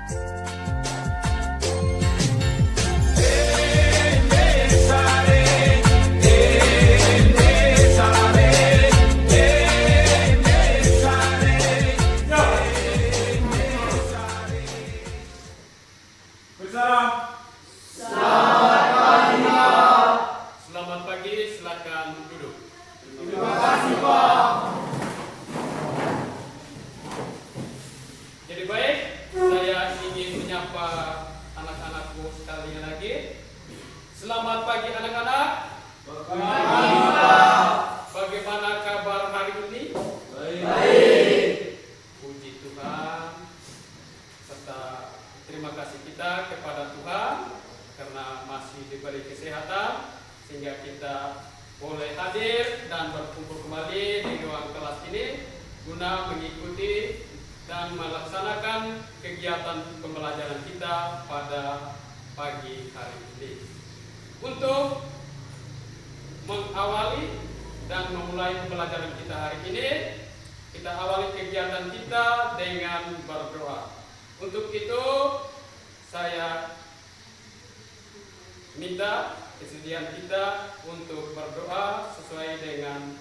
Selamat pagi, silakan duduk. Terima kasih, Pak. Jadi baik, saya ingin menyapa anak-anakku sekali lagi. Selamat pagi anak-anak. Pagi, Pak. Bagaimana kabar hari ini? Baik. Puji Tuhan. Serta terima kasih kita kepada Tuhan karena masih diberi kesehatan sehingga kita boleh hadir dan berkumpul kembali di ruang kelas ini guna mengikuti dan melaksanakan kegiatan pembelajaran kita pada pagi hari ini. Untuk mengawali dan memulai pembelajaran kita hari ini, kita awali kegiatan kita dengan berdoa. Untuk itu, saya minta kesediaan kita untuk berdoa sesuai dengan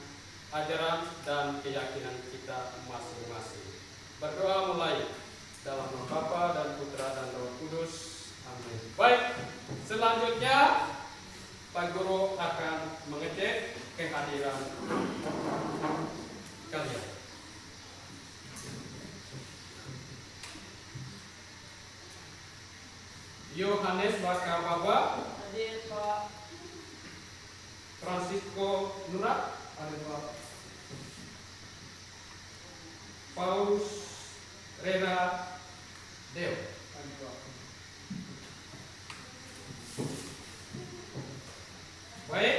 ajaran dan keyakinan kita masing-masing. Berdoa mulai dalam nama Bapa dan Putra dan Roh Kudus. Amin. Baik, selanjutnya Pak Guru akan mengecek kehadiran kalian. Yohanes Bakababa, Hadir, Pak. Francisco Nura, ada Pak. Paulus Rera Deo, ada Pak. Baik,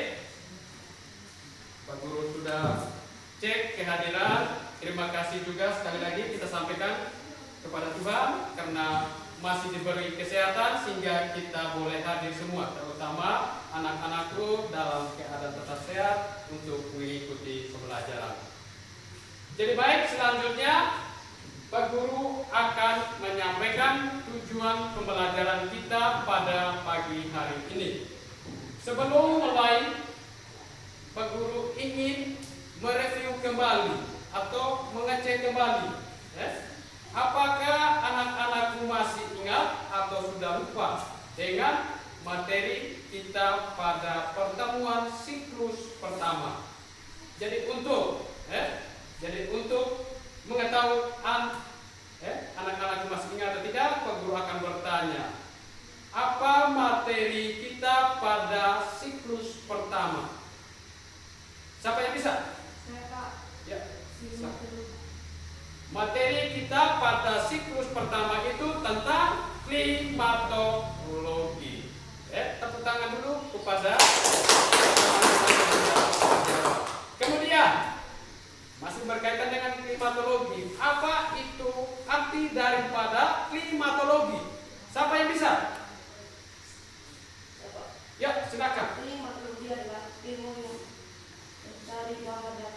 Pak Guru sudah cek kehadiran. Terima kasih juga sekali lagi kita sampaikan kepada Tuhan karena masih diberi kesehatan sehingga kita boleh hadir semua, terutama anak-anakku dalam keadaan tetap sehat untuk mengikuti pembelajaran. Jadi baik, selanjutnya Pak Guru akan menyampaikan tujuan pembelajaran kita pada pagi hari ini. Sebelum mulai, Pak Guru ingin mereview kembali atau mengecek kembali, apakah anak-anakku masih ingat atau sudah lupa dengan materi kita pada pertemuan siklus pertama? Jadi untuk mengetahui anak-anakku masih ingat atau tidak, Pak Guru akan bertanya, apa materi kita pada siklus pertama? Siapa yang bisa? Saya, Pak. Ya. Silakan. Materi kita pada siklus pertama itu tentang klimatologi. Tepuk tangan dulu kepada kemudian masih berkaitan dengan klimatologi. Apa itu arti daripada klimatologi? Siapa yang bisa? Ya, silakan. Klimatologi adalah ilmu yang mencari gambar dan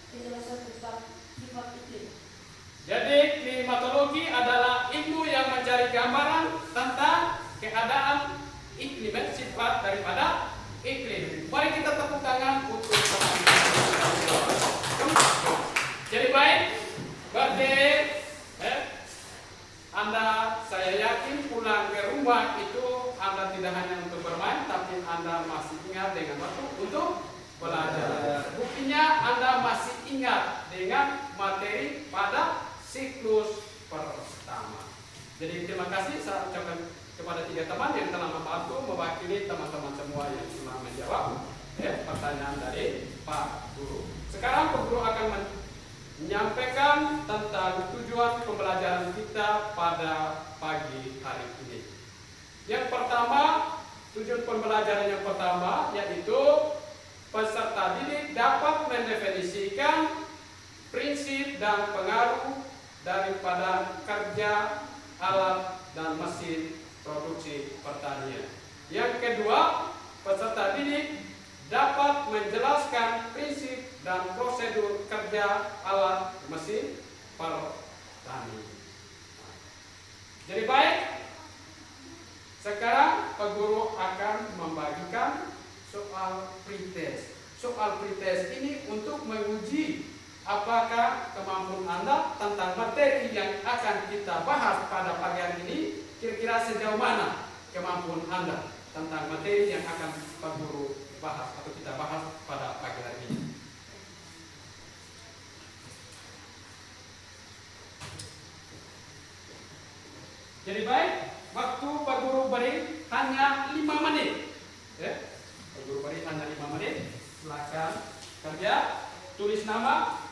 penjelasan tentang sifat iklim. Jadi klimatologi adalah ilmu yang mencari gambaran tentang keadaan iklim, sifat daripada iklim. Mari kita tepuk tangan untuk jadi baik, berarti Anda, saya yakin pulang ke rumah itu Anda tidak hanya untuk bermain, tapi Anda masih ingat dengan waktu untuk belajar. Buktinya Anda masih ingat dengan materi pada siklus pertama. Jadi terima kasih saya ucapkan kepada 3 teman yang telah membantu mewakili teman-teman semua yang telah menjawab pertanyaan dari Pak Guru. Sekarang Pak Guru akan menyampaikan tentang tujuan pembelajaran kita pada pagi hari ini. Yang pertama, tujuan pembelajaran yang pertama yaitu peserta didik dapat mendefinisikan prinsip dan pengaruh daripada kerja alat dan mesin produksi pertanian. Yang kedua, peserta didik dapat menjelaskan prinsip dan prosedur kerja alat mesin pertanian. Pak Guru akan membagikan soal pretest. Soal pretest ini untuk menguji apakah kemampuan Anda tentang materi yang akan kita bahas pada pagi hari ini, kira-kira sejauh mana kemampuan Anda tentang materi yang akan Pak Guru bahas atau kita bahas pada pagi hari ini. Jadi baik, waktu Pak Guru beri hanya 5 menit. Ya, Pak Guru beri hanya 5 menit. Silakan kerja, tulis nama.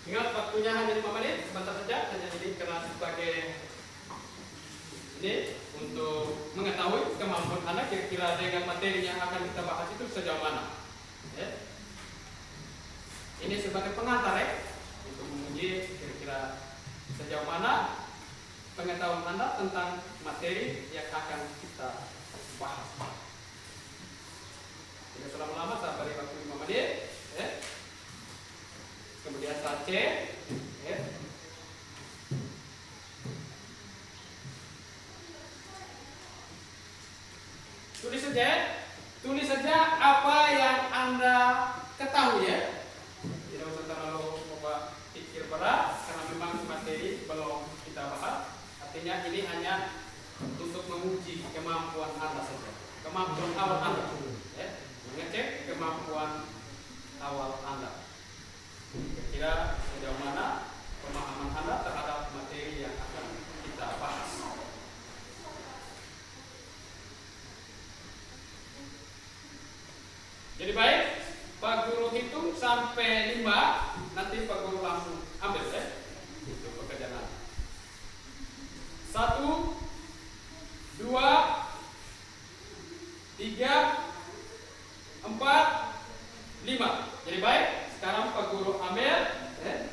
Ingat waktunya hanya 5 menit, sebentar saja, hanya ini karena sebagai ini untuk mengetahui kemampuan Anda kira-kira dengan materi yang akan kita bahas itu sejauh mana. Ya. Ini sebagai pengantar ya, untuk menguji kira-kira sejauh mana pengetahuan Anda tentang materi yang akan kita bahas. Tidak selama-lama, saya beri waktu 5 menit. Ya. Kemudian saya cek, ya. Tulis saja apa yang Anda ketahui ya. Tidak usah terlalu pikir berat karena memang materi belum kita bahas. Artinya ini hanya untuk menguji kemampuan Anda saja, kemampuan awal Anda, ya. Mengecek kemampuan awal Anda. Kira-kira sejauh mana pemahaman Anda terhadap materi yang akan kita bahas. Jadi baik, Pak Guru hitung sampai 5, nanti Pak Guru langsung ambil ya. Itu pekerjaan. 1, 2, 3, 4, 5. Jadi baik, sekarang Pak Guru ambil ya.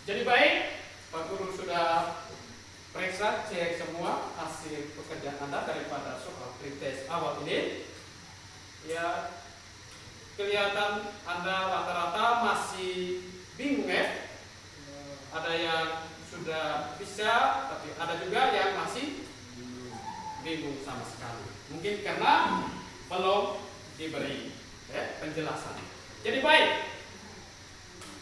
Jadi baik, Pak Guru sudah periksa, cek semua hasil pekerjaan Anda daripada soal pretest awal ini. Ya, kelihatan Anda rata-rata masih bingung ya. Ada yang sudah bisa, tapi ada juga yang masih bingung sama sekali. Mungkin karena belum diberi ya, penjelasan. Jadi baik,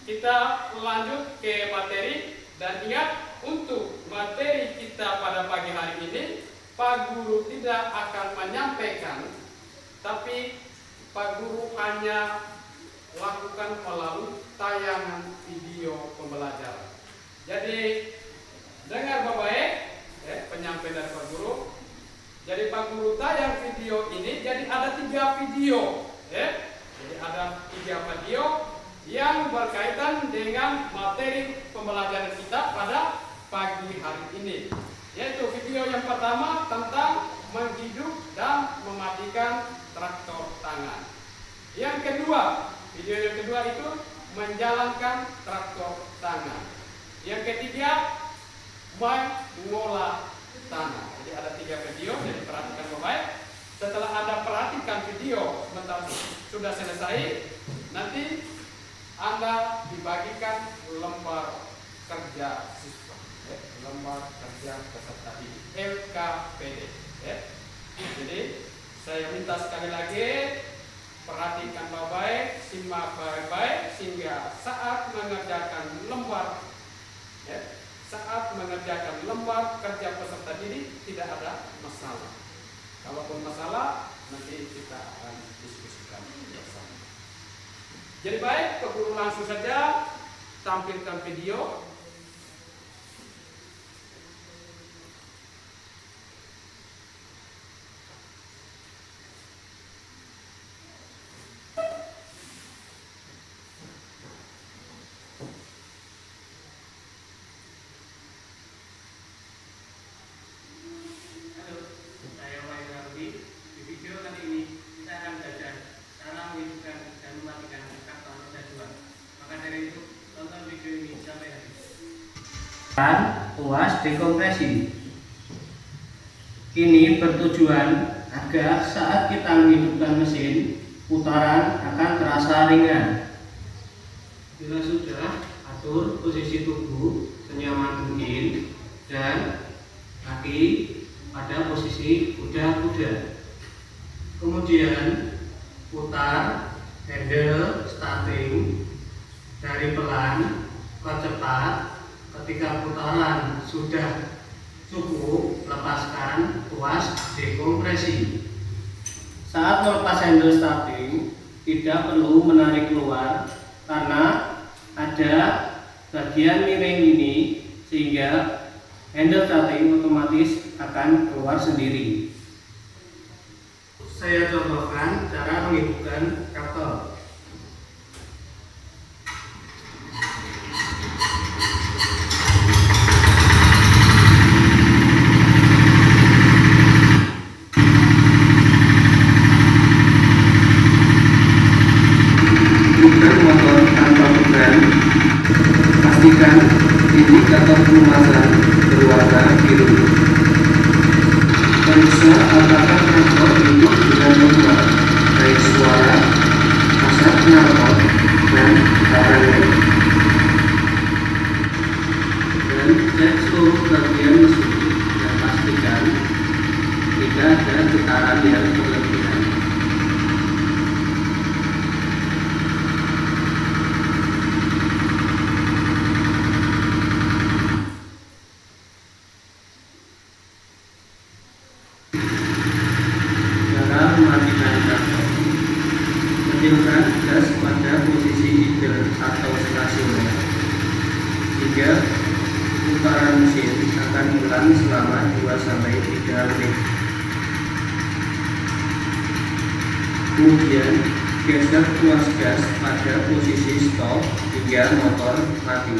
kita lanjut ke materi dan ingat untuk materi kita pada pagi hari ini Pak Guru tidak akan menyampaikan, tapi Pak Guru hanya lakukan melalui tayangan video pembelajaran. Jadi dengar baik-baik ya, penyampaian dari Pak Guru. Jadi Pak Guru tayang video ini, jadi ada 3 video ya. Jadi ada 3 video yang berkaitan dengan materi pembelajaran kita pada pagi hari ini. Yaitu video yang pertama tentang menghidup dan mematikan traktor tangan. Yang kedua, video yang kedua itu menjalankan traktor tangan. Yang ketiga, mengolah tanah. Jadi ada 3 video, jadi perhatikan baik. Setelah Anda perhatikan video sebentar sudah selesai, nanti Anda dibagikan lembar kerja siswa, ya, lembar kerja peserta didik LKPD. Ya. Jadi saya minta sekali lagi perhatikan baik-baik, simak baik-baik sehingga saat mengerjakan lembar, ya, saat mengerjakan lembar kerja peserta didik tidak ada masalah. Kalaupun masalah nanti kita akan diskusikan bersama. Jadi baik, Pak Guru langsung saja tampilkan video. tuas dekompresi. Ini bertujuan agar saat kita menghidupkan mesin, putaran akan terasa ringan. Bila sudah, atur posisi tubuh senyaman mungkin dan kaki pada posisi kuda-kuda. Kemudian putar handle starting dari pelan ke cepat. Ketika putaran sudah cukup, lepaskan tuas dekompresi. Saat melepas handle starting, tidak perlu menarik keluar karena ada bagian miring ini sehingga handle starting otomatis akan keluar sendiri. Saya contohkan cara menghidupkan traktor. Bukan motor tanpa beban, pastikan indikator pelumasan berwarna biru. Periksa apakah traktor hidup dengan normal, baik suara, asap knalpot, dan tekanan. Dan cek seluruh bagian mesin dan pastikan tidak ada getaran yang berlebihan. Mematikan traktor. Kecilkan gas pada posisi idle atau stasioner hingga putaran mesin akan ulang selama 2-3 menit. Kemudian geser tuas gas pada posisi stop hingga motor mati.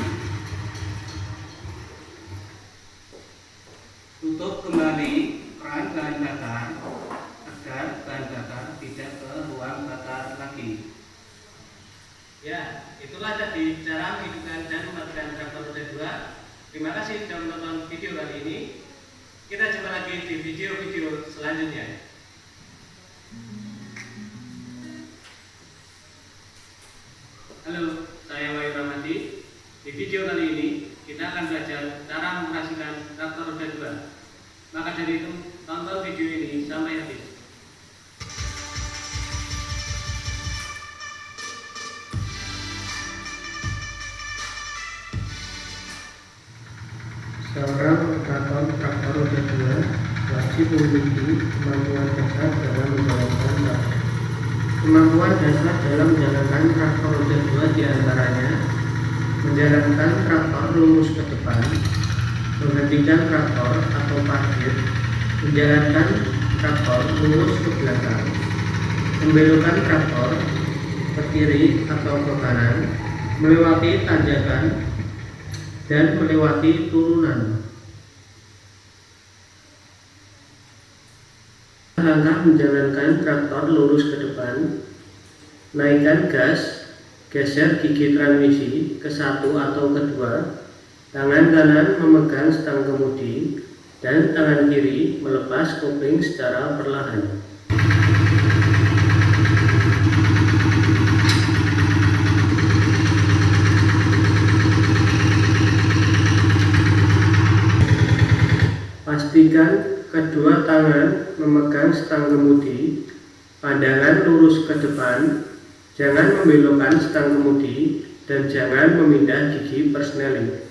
Tutup kembali keran bahan bakar agar bahan bakar tidak ke ruang bakar lagi. Ya, itulah tadi cara menghidupkan dan mematikan traktor roda 2. Terima kasih sudah menonton video kali ini. Kita jumpa lagi di video-video selanjutnya. Halo, saya Wahyu Rahmadi. Di video kali ini kita akan belajar cara mengoperasikan traktor roda 2. Maka dari itu, tonton video ini sampai habis. Seorang operator traktor roda 2 wajib memiliki kemampuan dasar dalam menjalankan traktor. Kemampuan dasar dalam menjalankan traktor roda 2 diantaranya menjalankan traktor lurus ke depan, menghentikan traktor atau parkir, menjalankan traktor lurus ke belakang, membelokkan traktor ke kiri atau ke kanan, melewati tanjakan, dan melewati turunan. Langkah menjalankan traktor lurus ke depan: naikkan gas, geser gigi transmisi ke 1 atau ke 2, tangan kanan memegang stang kemudi, dan tangan kiri melepas kopling secara perlahan. Pastikan kedua tangan memegang stang kemudi, pandangan lurus ke depan, jangan membelokkan stang kemudi, dan jangan memindah gigi persneling.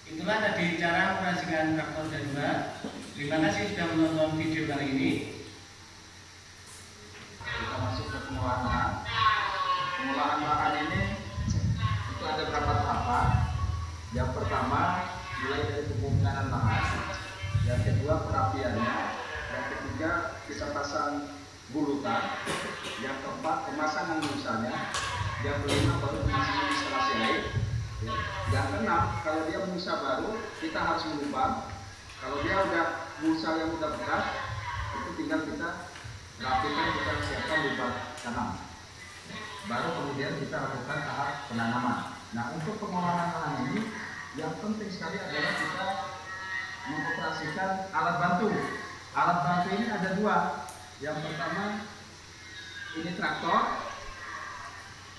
Itulah tadi cara mengoperasikan traktor roda 2. Terima kasih sudah menonton video kali ini. Kita masuk ke pengolahan bahan. Pengolahan bahan ini itu ada beberapa tahapan. Yang pertama mulai dari pembukaan bahan. Yang kedua perapiannya. Yang ketiga kita pasang bulutan. Yang keempat pemasangan misalnya. Yang kelima baru pemasangan instalasi air. Ya. Yang keenam, kalau dia mulsa baru, kita harus mengubah. Kalau dia udah mulsa yang udah bekas, itu tinggal kita rapikan, kita siapkan lubang tanam. Baru kemudian kita lakukan tahap penanaman. Nah, untuk pengolahan lahan ini, yang penting sekali adalah kita mengoperasikan alat bantu. Alat bantu ini ada dua. Yang pertama, ini traktor.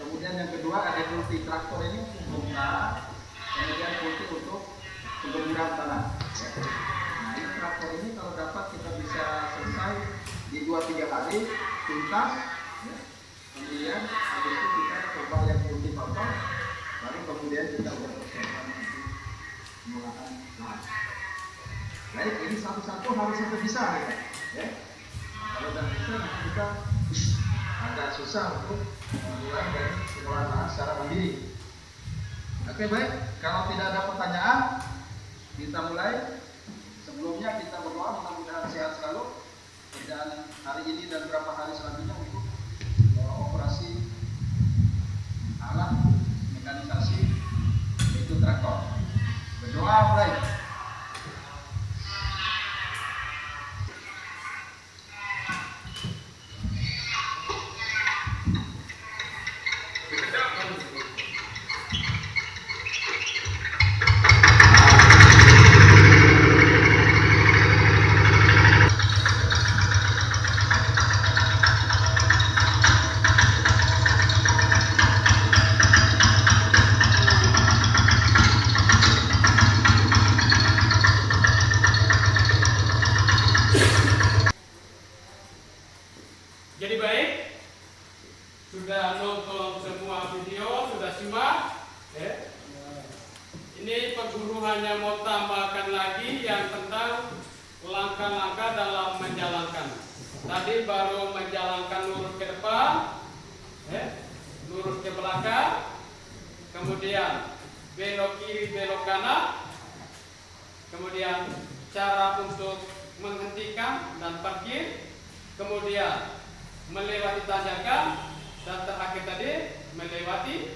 Kemudian yang kedua ada kulti. Traktor ini untuk membongkar, kemudian kulti untuk penggemburan tanah. Nah, ini traktor ini kalau dapat kita bisa selesai di 2-3 hari tuntas. Kemudian habis itu kita coba yang kultivator, baru kemudian kita berpersiapan untuk pengolahan lahan. Baik, ini satu-satu harus sampai bisa ya. Nah, kalau sudah bisa nanti kita agak susah untuk memulai dari pengolahan lahan secara mandiri. Oke, baik, kalau tidak ada pertanyaan kita mulai. Sebelumnya kita berdoa mudah-mudahan sehat selalu kerjaan hari ini dan beberapa hari selanjutnya untuk operasi alat mekanisasi itu traktor. Berdoa mulai. Jadi baik, sudah nonton semua video, sudah simak. Ini Pak hanya mau tambahkan lagi yang tentang langkah-langkah dalam menjalankan. Tadi baru menjalankan lurus ke depan, lurus ke belakang, kemudian belok kiri, belok kanan, kemudian cara untuk menghentikan dan parkir, kemudian melewati tanjakan, dan terakhir tadi melewati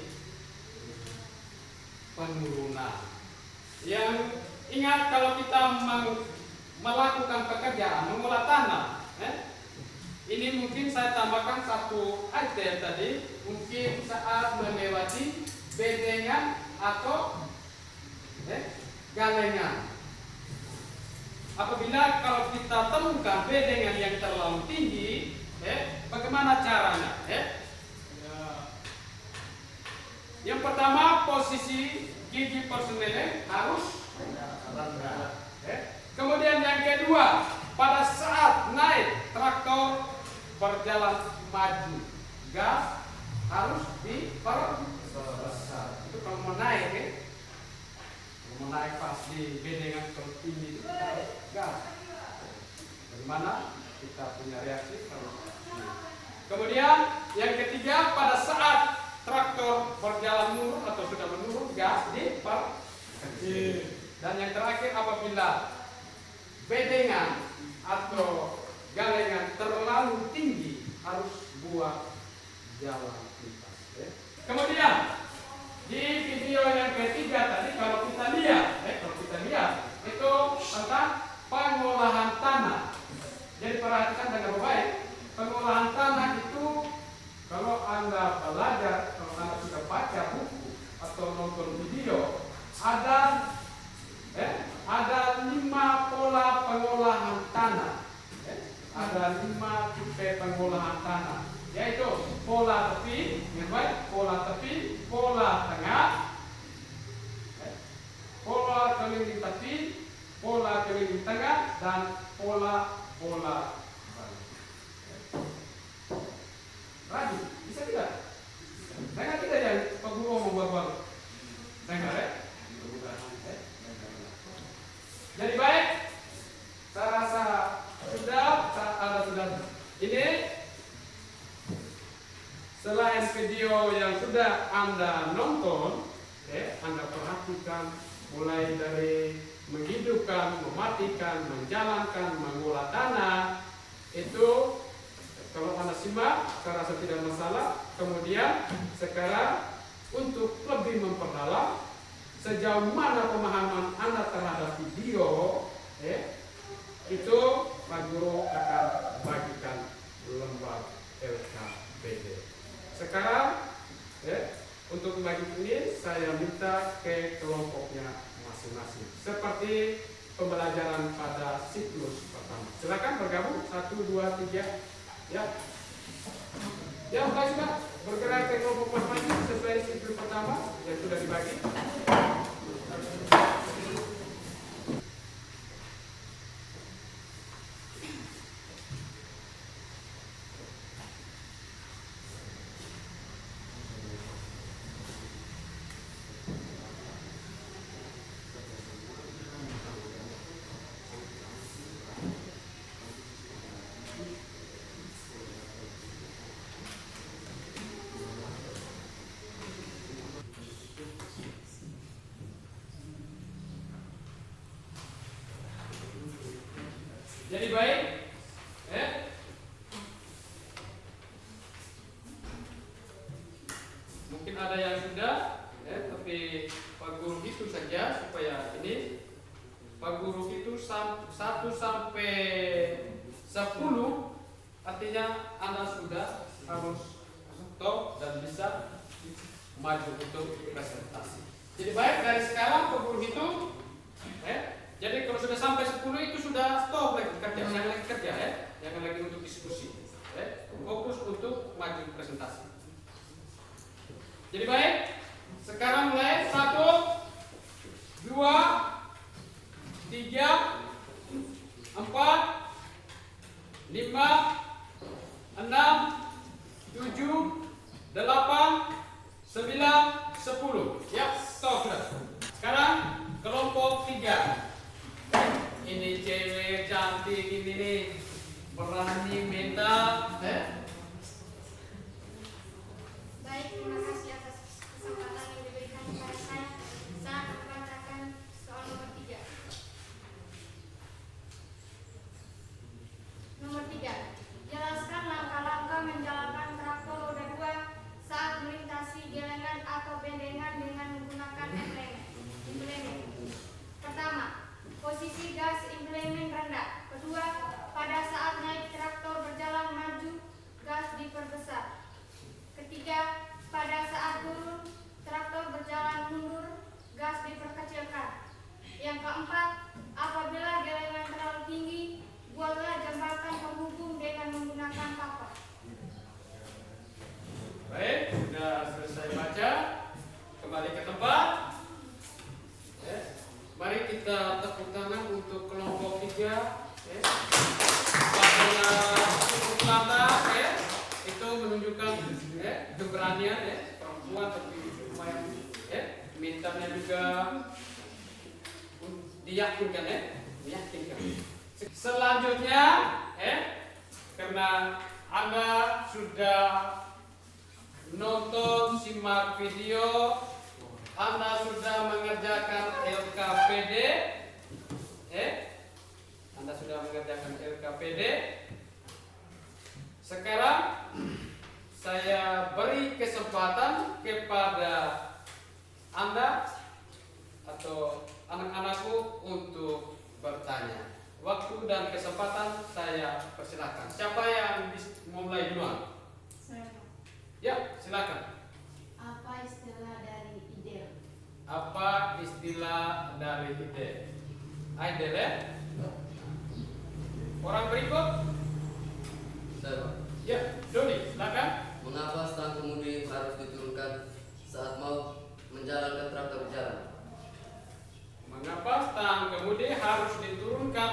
penurunan. Yang ingat kalau kita melakukan pekerjaan mengolah tanah, ini mungkin saya tambahkan satu item tadi, mungkin saat melewati bedengan atau galengan. Apabila kalau kita temukan bedengan yang terlalu tinggi, bagaimana caranya? Yang pertama, posisi gigi persneling harus rendah. Kemudian yang kedua, pada saat naik traktor berjalan maju, gas harus diperbesar. Itu kalau mau naik, mau naik pas di bedengan tertinggi itu gas. Bagaimana kita punya reaksi kalau kemudian yang ketiga, pada saat traktor berjalan menurun atau sudah menurun, gas diperkecil. Dan yang terakhir, apabila bedengan atau galengan terlalu tinggi, harus buat jalan lintas. Kemudian di video yang ketiga tadi kalau kita lihat itu tentang pengolahan tanah. Jadi perhatikan dengan baik, pengolahan tanah itu kalau Anda belajar, kalau Anda sudah baca buku atau nonton video, ada 5 pola pengolahan tanah. Ada 5 tipe pengolahan tanah, yaitu pola tepi, pola tepi, pola tengah, pola keliling tepi, pola keliling tengah, dan pola balik. Raju, bisa tidak? Dengar tidak ya Pak Guru membuat dengar ya? Jadi baik, saya rasa sudah ini selain video yang sudah Anda nonton, Anda perhatikan mulai dari menghidupkan, mematikan, menjalankan, mengolah tanah, itu kalau Anda simak, saya rasa tidak masalah. Kemudian sekarang untuk lebih memperdalam, sejauh mana pemahaman Anda terhadap video, itu Pak Guru akan bagikan lembar LKPD. Sekarang untuk membagi ini saya minta ke kelompoknya masing-masing seperti pembelajaran pada siklus pertama. Silakan bergabung 1, 2, 3 ya. Ya, mulai sudah bergerak ke kelompok masing-masing sesuai siklus pertama yang sudah dibagi. Jadi baik, mungkin ada yang sudah, tapi Pak Guru itu saja supaya ini Pak Guru itu 1 sampai 10, artinya Anda sudah harus stop dan bisa maju untuk presentasi. Jadi baik, dari sekarang Pak Guru itu, jadi kalau sudah sampai 10 itu sudah stop lagi kerja, jangan lagi kerja jangan lagi untuk diskusi, fokus untuk maju presentasi. Jadi baik, sekarang mulai 1, 2, 3, 4, 5, 6, 7, 8, 9, 10. Ya, stop sudah. Sekarang kelompok 3. Ini cewek cantik ini nih, berani minta. Baik, terima kasih atas kesempatan yang diberikan kepada saya. Saya akan membacakan soal nomor 3. Nomor 3. Jelaskan langkah-langkah menjalankan traktor roda 2 saat melintasi gelengan atau bendengan dengan menggunakan implemen. Pertama, posisi gas implemen rendah. Kedua, pada saat naik traktor berjalan maju, gas diperbesar. Ketiga, pada saat turun traktor berjalan mundur, gas diperkecilkan. Yang keempat, apabila gelengan terlalu tinggi, buatlah jembatan penghubung dengan menggunakan papat. Baik, sudah selesai baca. Kembali ke tempat. Mari kita tepuk tangan untuk kelompok 3. Pada cukup lama, itu menunjukkan keberanian perempuan, tapi lumayan mintanya juga diyakinkan meyakinkan. Selanjutnya, karena Anda sudah nonton, simak video, Anda sudah mengerjakan LKPD, Anda sudah mengerjakan LKPD. Sekarang saya beri kesempatan kepada Anda atau anak-anakku untuk bertanya. Waktu dan kesempatan saya persilakan. Siapa yang mulai duluan? Ya, silakan. Apa istilah dari ide? Apa istilah dari ide? Ide, Orang berikut? Saya, Ya, Doni, silakan. mengapa stang kemudi harus diturunkan saat mau menjalankan traktor berjalan? Mengapa stang kemudi harus diturunkan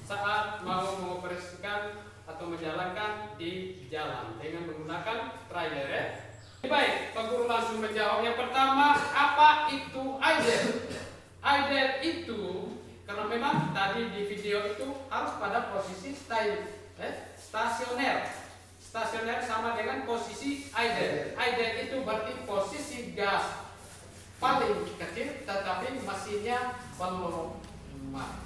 saat mau mengoperasikan atau menjalankan di jalan dengan menggunakan trailer? Baik, Pak Guru langsung menjawab. Yang pertama, apa itu idle? Idle itu karena memang tadi di video itu harus pada posisi stasioner. Stasioner sama dengan posisi idle. Idle itu berarti posisi gas paling kecil tetapi mesinnya belum mati.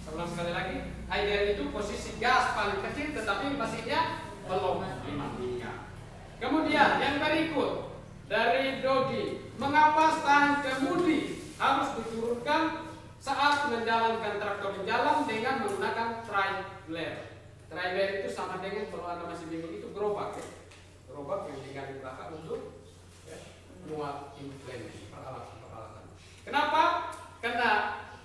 Saya ulang sekali lagi, idle itu posisi gas paling kecil tetapi mesinnya belum dimatikan. Kemudian yang berikut, dari Dogi. Mengapa stang kemudi harus diturunkan saat menjalankan traktor di jalan dengan menggunakan trailer? Trailer itu sama dengan, kalau Anda masih bingung, itu gerobak ya. Gerobak yang diganti belakang untuk muat implement, peralatan. Kenapa? Karena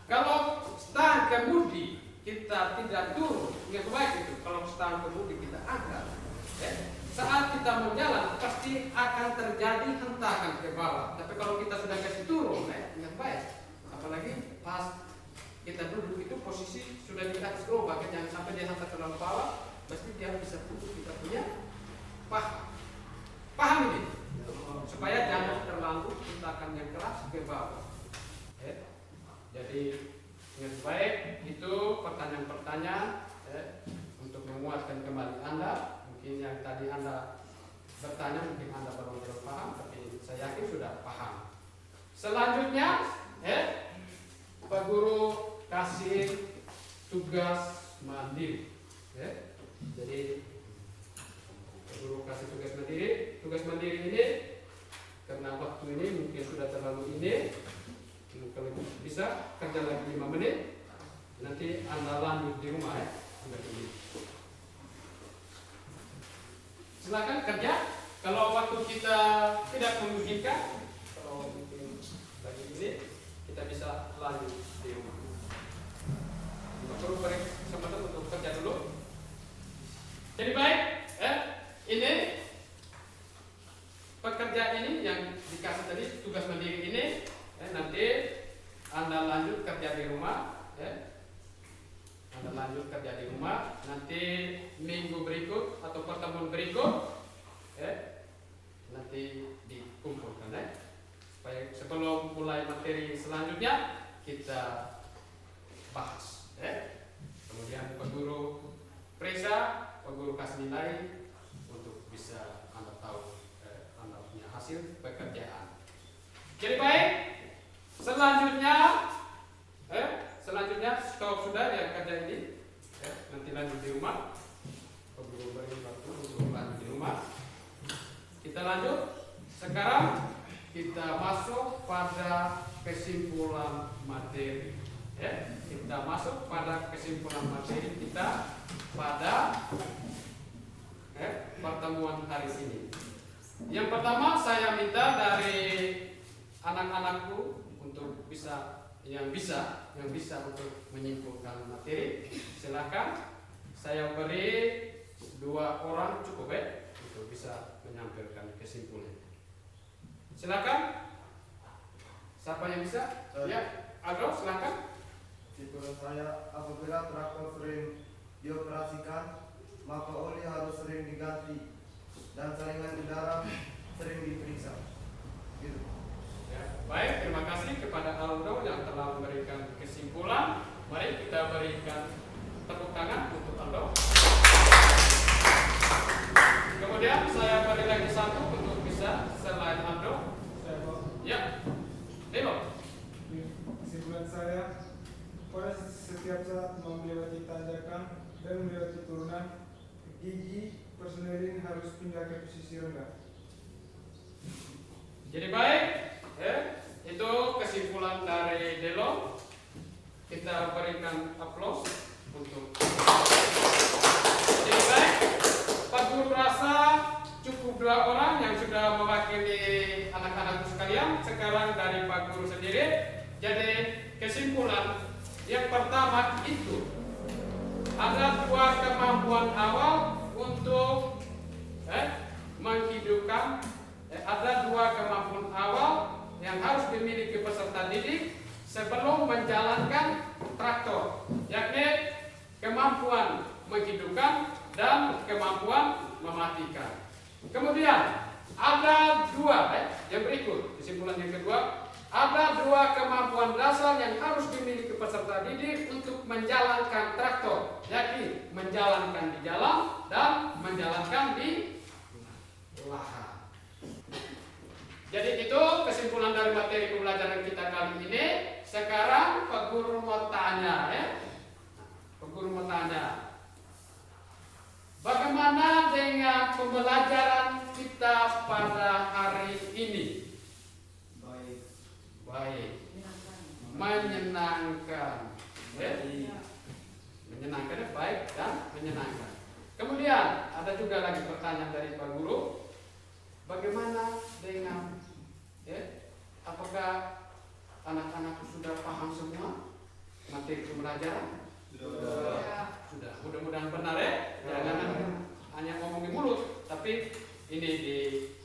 kalau stang kemudi kita tidak turun, yang baik itu kalau stang kemudi kita angkat, saat kita mau jalan pasti akan terjadi hentakan ke bawah. Tapi kalau kita sudah kasih turun, yang baik. Apalagi pas kita duduk itu posisi sudah di atas gerobak, jangan sampai dia hantar ke dalam bawah, pasti dia bisa putus kita punya paham ini, supaya jangan terlalu hentakan yang keras ke bawah. Jadi yang baik itu pertanyaan-pertanyaan untuk menguatkan kembali Anda. Mungkin yang tadi Anda bertanya, mungkin Anda belum paham, tapi saya yakin sudah paham. Selanjutnya, Pak Guru kasih tugas mandiri. Jadi Pak Guru kasih tugas mandiri. Tugas mandiri ini karena waktu ini mungkin sudah terlalu ini. Kalau bisa kerja lagi 5 menit, nanti Anda lanjut di rumah ya. Silakan kerja. Kalau waktu kita tidak memungkinkan, kalau mungkin lagi ini, kita bisa lanjut di rumah. Perlu beri kesempatan untuk kerja dulu. Jadi baik, ini pekerjaan ini yang dikasih tadi, tugas mandiri ini, nanti Anda lanjut kerja di rumah, Anda lanjut kerja di rumah. Nanti minggu berikut atau pertemuan berikut, nanti dikumpulkan, supaya sebelum mulai materi selanjutnya kita bahas. Kemudian Pak Guru periksa, Pak Guru kasih nilai untuk bisa Anda tahu Anda punya hasil pekerjaan. Jadi baik. Selanjutnya stop sudah ya kerja ini, nanti lanjut di rumah. Pak Guru beri waktu untuk lanjut di rumah. Kita lanjut. Sekarang kita masuk pada kesimpulan materi. Kita masuk pada kesimpulan materi kita pada pertemuan hari ini. Yang pertama saya minta dari anak-anakku untuk yang bisa untuk menyimpulkan materi. Silakan, saya beri 2 orang cukup untuk bisa menyampaikan kesimpulan. Silakan. Siapa yang bisa? Ya, Aldo, silakan. Kesimpulan saya, apabila traktor sering dioperasikan, maka oli harus sering diganti dan saringan udara sering diperiksa. Gitu. Ya, baik, terima kasih kepada Aldo yang telah memberikan kesimpulan. Mari kita berikan tepuk tangan untuk Aldo. Kemudian saya beri lagi satu untuk bisa selain Aldo. Ya, Delo. Kesimpulan saya, pada setiap saat melewati tanjakan dan melewati turunan, gigi personelin harus pindah ke posisi rendah. Jadi baik, itu kesimpulan dari Delo. Kita berikan aplaus untuk. Jadi baik, Pak Guru rasa cukup 2 orang yang sudah mewakili anak-anakku sekalian. Sekarang dari Pak Guru sendiri. Jadi kesimpulan yang pertama itu ada 2 kemampuan awal untuk menghidupkan. Ada 2 kemampuan awal yang harus dimiliki peserta didik sebelum menjalankan traktor, yakni kemampuan menghidupkan dan kemampuan mematikan. Kemudian ada 2 yang berikut, kesimpulan yang kedua, ada 2 kemampuan dasar yang harus dimiliki peserta didik untuk menjalankan traktor, yakni menjalankan di jalan dan menjalankan di lahan. Jadi itu kesimpulan dari materi pembelajaran kita kali ini. Sekarang Pak Guru mau tanya, Pak Guru mau tanya, bagaimana dengan pembelajaran kita pada hari ini? Baik. Menyenangkan. Menyenangkan, baik dan menyenangkan. Kemudian ada juga lagi pertanyaan dari Pak Guru. Bagaimana dengan apakah anak-anak sudah paham semua materi pembelajaran? Sudah. Mudah-mudahan benar ya. Jangan hanya ngomong di mulut, tapi ini di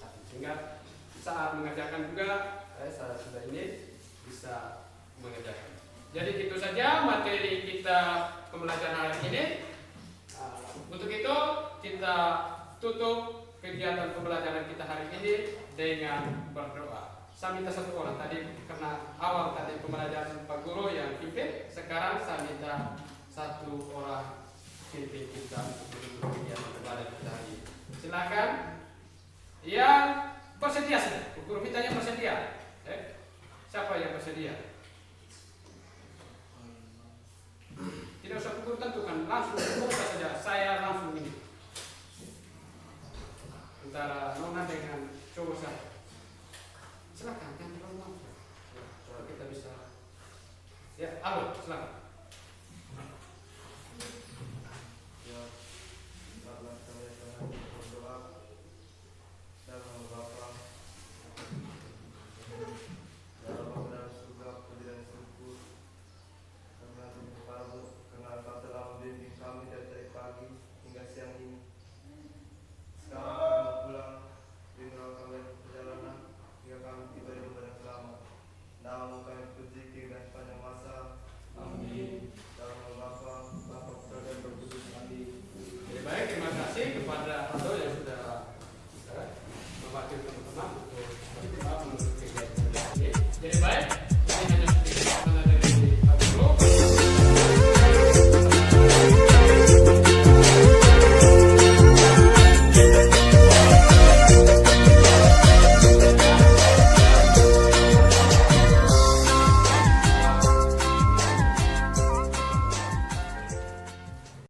hati. Sehingga saat mengerjakan juga saya sudah ini bisa mengerjakan. Jadi itu saja materi kita pembelajaran hari ini. Untuk itu kita tutup kegiatan pembelajaran kita hari ini dengan berdoa. Saya minta satu orang tadi, karena awal tadi pembelajaran Pak Guru yang pimpin, sekarang saya minta satu orang pimpin kita untuk kegiatan pembelajaran kita hari ini. Silakan yang bersedia sudah. Guru mintanya bersedia. Siapa yang bersedia? Tidak usah guru tentukan, langsung buka saja.